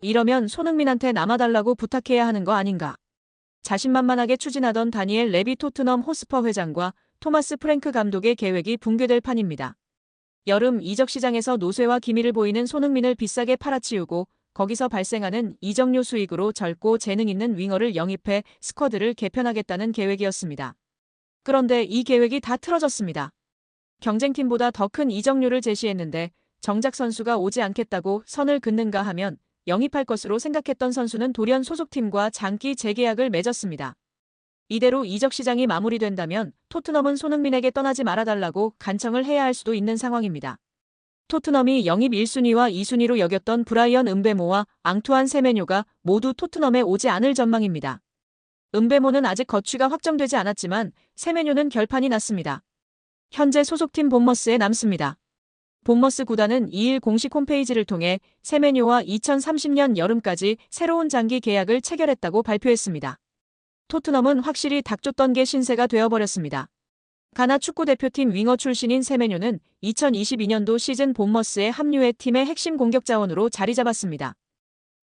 이러면 손흥민한테 남아달라고 부탁해야 하는 거 아닌가. 자신만만하게 추진하던 다니엘 레비 토트넘 호스퍼 회장과 토마스 프랭크 감독의 계획이 붕괴될 판입니다. 여름 이적 시장에서 노쇠와 기미를 보이는 손흥민을 비싸게 팔아치우고 거기서 발생하는 이적료 수익으로 젊고 재능 있는 윙어를 영입해 스쿼드를 개편하겠다는 계획이었습니다. 그런데 이 계획이 다 틀어졌습니다. 경쟁팀보다 더 큰 이적료를 제시했는데 정작 선수가 오지 않겠다고 선을 긋는가 하면 영입할 것으로 생각했던 선수는 돌연 소속팀과 장기 재계약을 맺었습니다. 이대로 이적 시장이 마무리된다면 토트넘은 손흥민에게 떠나지 말아달라고 간청을 해야 할 수도 있는 상황입니다. 토트넘이 영입 1순위와 2순위로 여겼던 브라이언 음베모와 앙투안 세메뇨가 모두 토트넘에 오지 않을 전망입니다. 음베모는 아직 거취가 확정되지 않았지만 세메뇨는 결판이 났습니다. 현재 소속팀 본머스에 남습니다. 본머스 구단은 2일 공식 홈페이지를 통해 세메뇨와 2030년 여름까지 새로운 장기 계약을 체결했다고 발표했습니다. 토트넘은 확실히 닥쳤던 게 신세가 되어버렸습니다. 가나 축구대표팀 윙어 출신인 세메뇨는 2022년도 시즌 본머스에 합류해 팀의 핵심 공격 자원으로 자리 잡았습니다.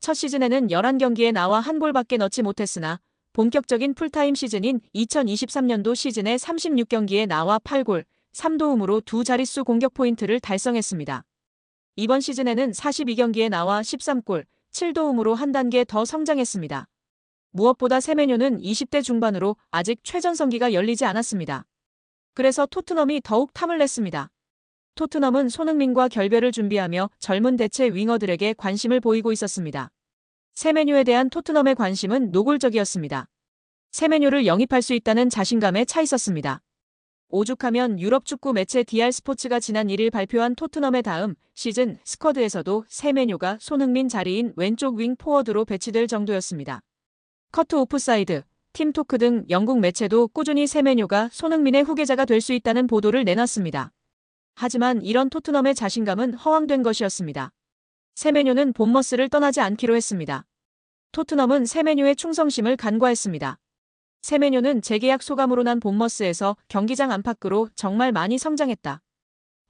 첫 시즌에는 11경기에 나와 한 골밖에 넣지 못했으나 본격적인 풀타임 시즌인 2023년도 시즌에 36경기에 나와 8골, 3도움으로 두 자릿수 공격 포인트를 달성했습니다. 이번 시즌에는 42경기에 나와 13골, 7도움으로 한 단계 더 성장했습니다. 무엇보다 세메뇨는 20대 중반으로 아직 최전성기가 열리지 않았습니다. 그래서 토트넘이 더욱 탐을 냈습니다. 토트넘은 손흥민과 결별을 준비하며 젊은 대체 윙어들에게 관심을 보이고 있었습니다. 세메뇨에 대한 토트넘의 관심은 노골적이었습니다. 세메뇨를 영입할 수 있다는 자신감에 차 있었습니다. 오죽하면 유럽 축구 매체 DR 스포츠가 지난 1일 발표한 토트넘의 다음 시즌 스쿼드에서도 세메뇨가 손흥민 자리인 왼쪽 윙 포워드로 배치될 정도였습니다. 커트 오프사이드, 팀토크 등 영국 매체도 꾸준히 세메뇨가 손흥민의 후계자가 될 수 있다는 보도를 내놨습니다. 하지만 이런 토트넘의 자신감은 허황된 것이었습니다. 세메뇨는 본머스를 떠나지 않기로 했습니다. 토트넘은 세메뇨의 충성심을 간과했습니다. 세메뇨는 재계약 소감으로 난 본머스에서 경기장 안팎으로 정말 많이 성장했다.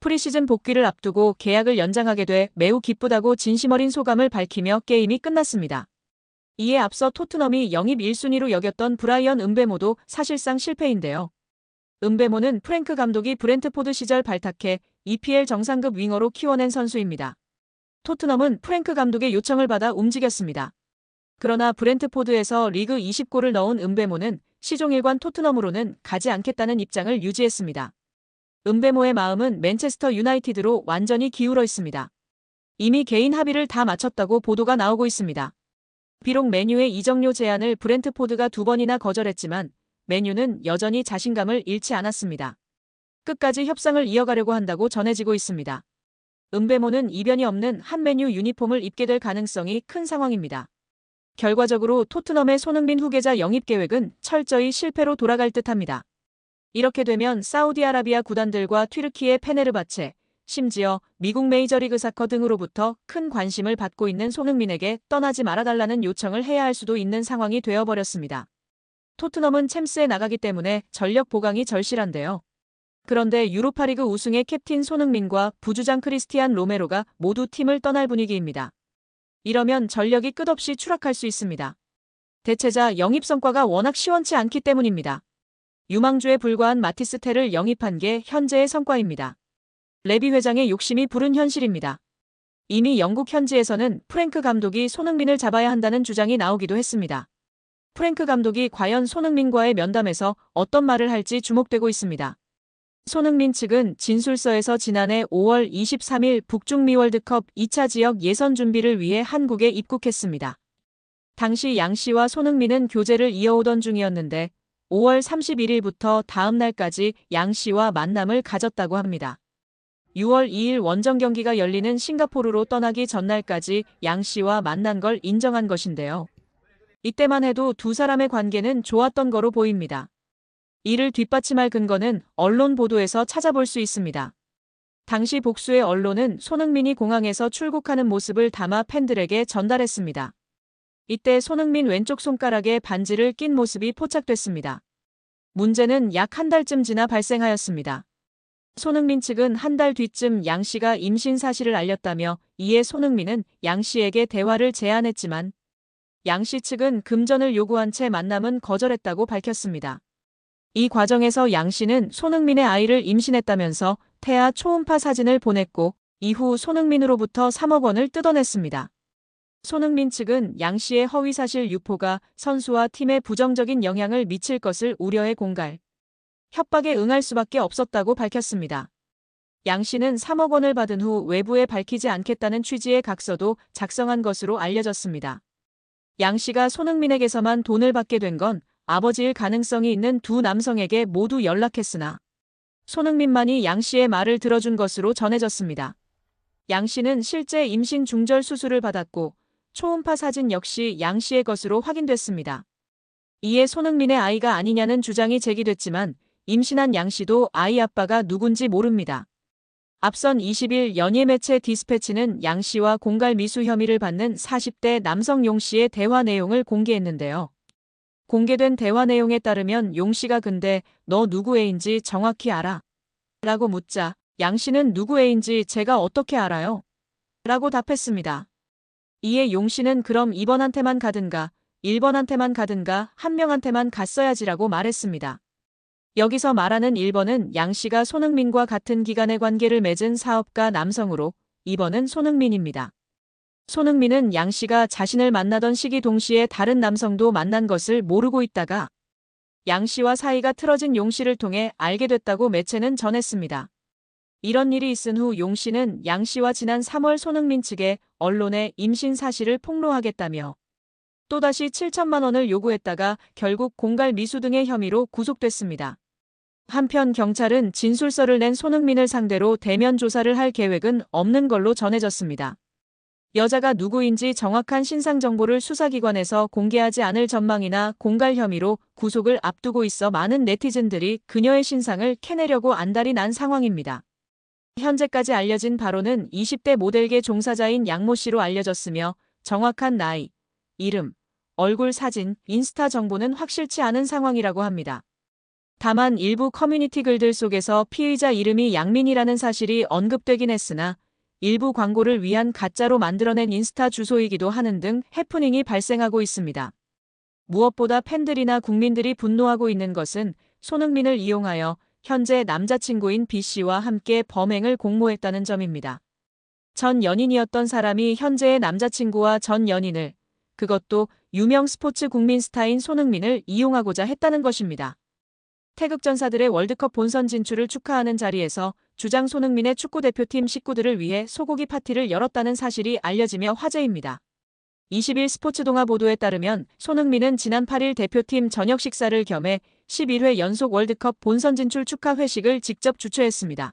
프리시즌 복귀를 앞두고 계약을 연장하게 돼 매우 기쁘다고 진심 어린 소감을 밝히며 게임이 끝났습니다. 이에 앞서 토트넘이 영입 1순위로 여겼던 브라이언 음베모도 사실상 실패인데요. 음베모는 프랭크 감독이 브렌트포드 시절 발탁해 EPL 정상급 윙어로 키워낸 선수입니다. 토트넘은 프랭크 감독의 요청을 받아 움직였습니다. 그러나 브렌트포드에서 리그 20골을 넣은 음베모는 시종일관 토트넘으로는 가지 않겠다는 입장을 유지했습니다. 음베모의 마음은 맨체스터 유나이티드로 완전히 기울어 있습니다. 이미 개인 합의를 다 마쳤다고 보도가 나오고 있습니다. 비록 맨유의 이적료 제안을 브렌트포드가 2번이나 거절했지만 맨유는 여전히 자신감을 잃지 않았습니다. 끝까지 협상을 이어가려고 한다고 전해지고 있습니다. 음베모는 이변이 없는 한 맨유 유니폼을 입게 될 가능성이 큰 상황입니다. 결과적으로 토트넘의 손흥민 후계자 영입 계획은 철저히 실패로 돌아갈 듯합니다. 이렇게 되면 사우디아라비아 구단들과 튀르키예 페네르바체, 심지어 미국 메이저리그 사커 등으로부터 큰 관심을 받고 있는 손흥민에게 떠나지 말아달라는 요청을 해야 할 수도 있는 상황이 되어버렸습니다. 토트넘은 챔스에 나가기 때문에 전력 보강이 절실한데요. 그런데 유로파리그 우승의 캡틴 손흥민과 부주장 크리스티안 로메로가 모두 팀을 떠날 분위기입니다. 이러면 전력이 끝없이 추락할 수 있습니다. 대체자 영입 성과가 워낙 시원치 않기 때문입니다. 유망주에 불과한 마티스 텔을 영입한 게 현재의 성과입니다. 레비 회장의 욕심이 부른 현실입니다. 이미 영국 현지에서는 프랭크 감독이 손흥민을 잡아야 한다는 주장이 나오기도 했습니다. 프랭크 감독이 과연 손흥민과의 면담에서 어떤 말을 할지 주목되고 있습니다. 손흥민 측은 진술서에서 지난해 5월 23일 북중미 월드컵 2차 지역 예선 준비를 위해 한국에 입국했습니다. 당시 양 씨와 손흥민은 교제를 이어오던 중이었는데 5월 31일부터 다음 날까지 양 씨와 만남을 가졌다고 합니다. 6월 2일 원정 경기가 열리는 싱가포르로 떠나기 전날까지 양 씨와 만난 걸 인정한 것인데요. 이때만 해도 두 사람의 관계는 좋았던 거로 보입니다. 이를 뒷받침할 근거는 언론 보도에서 찾아볼 수 있습니다. 당시 복수의 언론은 손흥민이 공항에서 출국하는 모습을 담아 팬들에게 전달했습니다. 이때 손흥민 왼쪽 손가락에 반지를 낀 모습이 포착됐습니다. 문제는 약 한 달쯤 지나 발생하였습니다. 손흥민 측은 한 달 뒤쯤 양 씨가 임신 사실을 알렸다며 이에 손흥민은 양 씨에게 대화를 제안했지만 양 씨 측은 금전을 요구한 채 만남은 거절했다고 밝혔습니다. 이 과정에서 양 씨는 손흥민의 아이를 임신했다면서 태아 초음파 사진을 보냈고 이후 손흥민으로부터 3억 원을 뜯어냈습니다. 손흥민 측은 양 씨의 허위사실 유포가 선수와 팀에 부정적인 영향을 미칠 것을 우려해 공갈, 협박에 응할 수밖에 없었다고 밝혔습니다. 양 씨는 3억 원을 받은 후 외부에 밝히지 않겠다는 취지의 각서도 작성한 것으로 알려졌습니다. 양 씨가 손흥민에게서만 돈을 받게 된 건 아버지일 가능성이 있는 두 남성에게 모두 연락했으나 손흥민만이 양 씨의 말을 들어준 것으로 전해졌습니다. 양 씨는 실제 임신 중절 수술을 받았고 초음파 사진 역시 양 씨의 것으로 확인됐습니다. 이에 손흥민의 아이가 아니냐는 주장이 제기됐지만 임신한 양 씨도 아이 아빠가 누군지 모릅니다. 앞선 20일 연예 매체 디스패치는 양 씨와 공갈 미수 혐의를 받는 40대 남성 용 씨의 대화 내용을 공개했는데요. 공개된 대화 내용에 따르면 용 씨가 근데 너 누구 애인지 정확히 알아? 라고 묻자 양 씨는 누구 애인지 제가 어떻게 알아요? 라고 답했습니다. 이에 용 씨는 그럼 2번한테만 가든가 1번한테만 가든가 한 명한테만 갔어야지라고 말했습니다. 여기서 말하는 1번은 양 씨가 손흥민과 같은 기간의 관계를 맺은 사업가 남성으로 2번은 손흥민입니다. 손흥민은 양 씨가 자신을 만나던 시기 동시에 다른 남성도 만난 것을 모르고 있다가 양 씨와 사이가 틀어진 용 씨를 통해 알게 됐다고 매체는 전했습니다. 이런 일이 있은 후 용 씨는 양 씨와 지난 3월 손흥민 측에 언론에 임신 사실을 폭로하겠다며 또다시 7천만 원을 요구했다가 결국 공갈 미수 등의 혐의로 구속됐습니다. 한편 경찰은 진술서를 낸 손흥민을 상대로 대면 조사를 할 계획은 없는 걸로 전해졌습니다. 여자가 누구인지 정확한 신상 정보를 수사기관에서 공개하지 않을 전망이나 공갈 혐의로 구속을 앞두고 있어 많은 네티즌들이 그녀의 신상을 캐내려고 안달이 난 상황입니다. 현재까지 알려진 바로는 20대 모델계 종사자인 양모 씨로 알려졌으며 정확한 나이, 이름, 얼굴 사진, 인스타 정보는 확실치 않은 상황이라고 합니다. 다만 일부 커뮤니티 글들 속에서 피의자 이름이 양민이라는 사실이 언급되긴 했으나 일부 광고를 위한 가짜로 만들어낸 인스타 주소이기도 하는 등 해프닝이 발생하고 있습니다. 무엇보다 팬들이나 국민들이 분노하고 있는 것은 손흥민을 이용하여 현재 남자친구인 B씨와 함께 범행을 공모했다는 점입니다. 전 연인이었던 사람이 현재의 남자친구와 전 연인을, 그것도 유명 스포츠 국민 스타인 손흥민을 이용하고자 했다는 것입니다. 태극전사들의 월드컵 본선 진출을 축하하는 자리에서 주장 손흥민의 축구대표팀 식구들을 위해 소고기 파티를 열었다는 사실이 알려지며 화제입니다. 20일 스포츠동아 보도에 따르면 손흥민은 지난 8일 대표팀 저녁 식사를 겸해 11회 연속 월드컵 본선 진출 축하 회식을 직접 주최했습니다.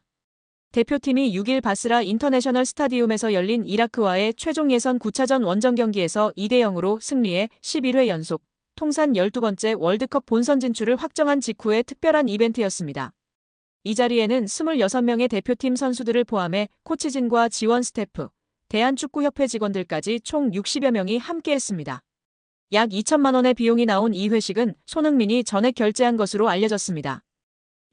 대표팀이 6일 바스라 인터내셔널 스타디움에서 열린 이라크와의 최종 예선 9차전 원정 경기에서 2대0으로 승리해 11회 연속 통산 12번째 월드컵 본선 진출을 확정한 직후의 특별한 이벤트였습니다. 이 자리에는 26명의 대표팀 선수들을 포함해 코치진과 지원 스태프, 대한축구협회 직원들까지 총 60여 명이 함께했습니다. 약 2천만 원의 비용이 나온 이 회식은 손흥민이 전액 결제한 것으로 알려졌습니다.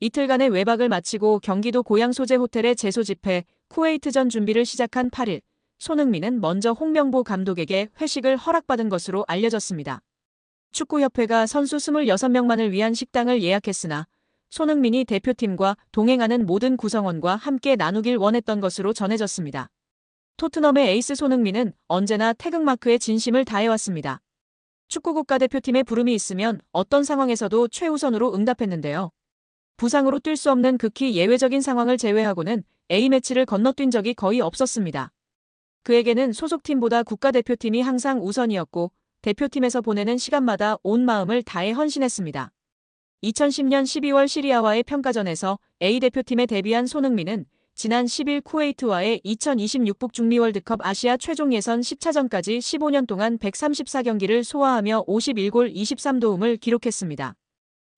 이틀간의 외박을 마치고 경기도 고향 소재 호텔에 재소집해 쿠웨이트전 준비를 시작한 8일, 손흥민은 먼저 홍명보 감독에게 회식을 허락받은 것으로 알려졌습니다. 축구협회가 선수 26명만을 위한 식당을 예약했으나 손흥민이 대표팀과 동행하는 모든 구성원과 함께 나누길 원했던 것으로 전해졌습니다. 토트넘의 에이스 손흥민은 언제나 태극마크에 진심을 다해왔습니다. 축구 국가대표팀에 부름이 있으면 어떤 상황에서도 최우선으로 응답했는데요. 부상으로 뛸 수 없는 극히 예외적인 상황을 제외하고는 A매치를 건너뛴 적이 거의 없었습니다. 그에게는 소속팀보다 국가대표팀이 항상 우선이었고 대표팀에서 보내는 시간마다 온 마음을 다해 헌신했습니다. 2010년 12월 시리아와의 평가전에서 A대표팀에 데뷔한 손흥민은 지난 10일 쿠웨이트와의 2026 북중미 월드컵 아시아 최종 예선 10차전까지 15년 동안 134경기를 소화하며 51골 23도움을 기록했습니다.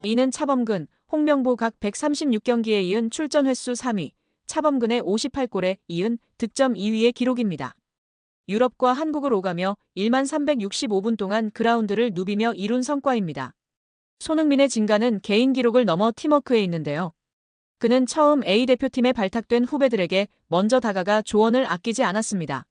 이는 차범근, 홍명보 각 136경기에 이은 출전 횟수 3위, 차범근의 58골에 이은 득점 2위의 기록입니다. 유럽과 한국을 오가며 1만 365분 동안 그라운드를 누비며 이룬 성과입니다. 손흥민의 진가는 개인 기록을 넘어 팀워크에 있는데요. 그는 처음 A대표팀에 발탁된 후배들에게 먼저 다가가 조언을 아끼지 않았습니다.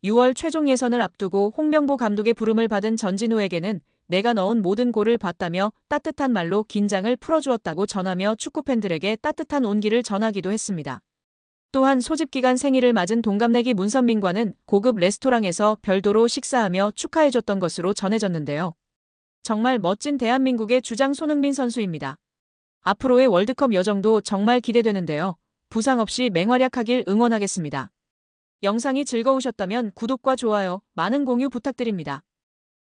6월 최종 예선을 앞두고 홍명보 감독의 부름을 받은 전진우에게는 내가 넣은 모든 골을 봤다며 따뜻한 말로 긴장을 풀어주었다고 전하며 축구팬들에게 따뜻한 온기를 전하기도 했습니다. 또한 소집기간 생일을 맞은 동갑내기 문선민과는 고급 레스토랑에서 별도로 식사하며 축하해줬던 것으로 전해졌는데요. 정말 멋진 대한민국의 주장 손흥민 선수입니다. 앞으로의 월드컵 여정도 정말 기대되는데요. 부상 없이 맹활약하길 응원하겠습니다. 영상이 즐거우셨다면 구독과 좋아요, 많은 공유 부탁드립니다.